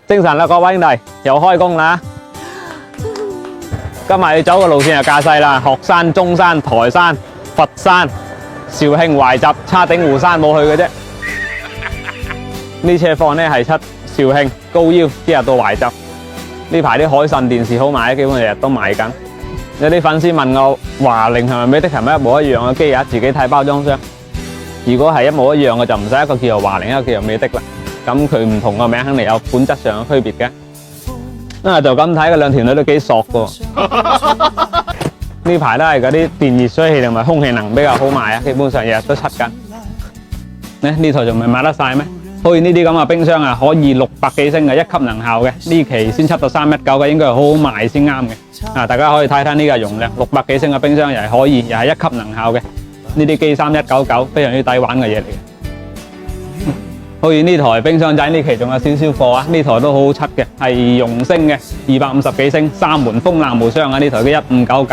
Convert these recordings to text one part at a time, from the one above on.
精神啦，各位兄弟，又開工啦！今日要走嘅路線係架勢啦，鶴山、中山、台山、佛山、肇慶、懷集、叉頂湖山冇去嘅啫。呢車貨呢係出肇慶、高腰，之後到懷集。呢排啲海信電視好賣，基本日日都賣緊。有啲粉絲問我華凌係咪美的係咪一模一樣嘅機啊？自己睇包裝箱。如果係一模一樣嘅就唔使一個叫做華凌，一個叫做美的啦。咁佢唔同個名肯定有本質上嘅區別嘅。就咁睇，嗰兩條女都幾索㗎。呢排都係嗰啲電熱水器同埋空氣能比較好賣啊，基本上日日都出緊。呢台仲未買得晒咩？好似呢啲咁嘅冰箱啊，可以600幾升嘅一級能效嘅，呢期先出到319嘅，應該係好好賣先啱嘅。大家可以睇睇呢個容量，600幾升嘅冰箱又係可以，又係一級能效嘅。呢啲機3199，非常之抵玩嘅嘢嚟嘅。好似呢台冰箱仔呢期仲有少少貨啊，呢台都好好出嘅，係容聲嘅，250幾升，3門風冷無雙啊，呢台嘅1599。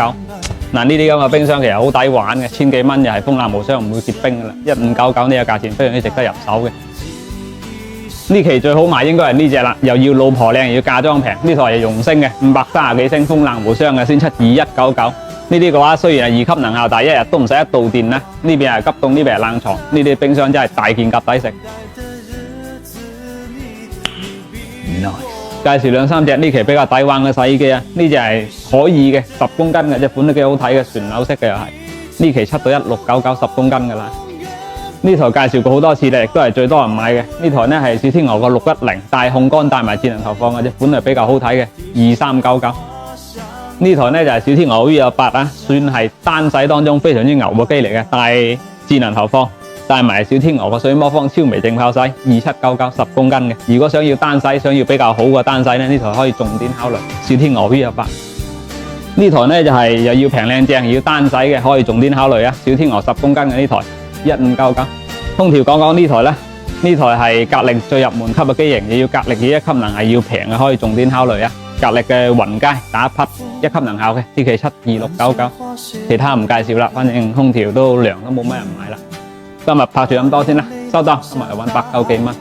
嗱，呢啲咁嘅冰箱其實好抵玩嘅，1000幾蚊又係風冷無雙，唔會結冰噶啦，1599呢個價錢非常之值得入手嘅。呢期最好賣應該係呢隻啦，又要老婆靚，又要嫁妝平。呢台係容聲嘅，530幾升，風冷無雙嘅，先出2199。呢啲嘅話雖然係2級能效，但係一日都唔使1度電啦。呢邊係急凍，呢邊係冷藏，呢啲冰箱真係大件夾抵食。介紹2、3隻呢期比較抵玩嘅洗衣機啊！呢隻係可以嘅，10公斤嘅，隻款都幾好睇嘅，旋鈕式嘅又係。呢期出到1699 10公斤噶啦。呢台介紹過好多次啦，亦都係最多人買嘅。呢台呢係小天鵝個610帶控杆帶埋智能投放嘅，隻款係比較好睇嘅，2399。呢台呢就係小天鵝 V8啊，算係單洗當中非常之牛嘅機嚟嘅，帶智能投放。帶埋小天鵝個水魔方超微淨泡洗，2799 10公斤嘅。如果想要單洗，想要比較好嘅單洗呢，呢台可以重點考慮小天鵝 V8。呢台呢就係又要平靚正，要單洗嘅，可以重點考慮啊！小天鵝10公斤嘅呢台1599。空調講講呢台呢，呢台係格力最入門級嘅機型，又要格力嘅1級能係要平嘅，可以重點考慮啊！格力嘅雲階打匹1級能效嘅，呢期72699。其他唔介紹啦，反正空調都涼，都冇乜人買啦。今日拍住咁多先啦，收檔，今日又搵890幾蚊。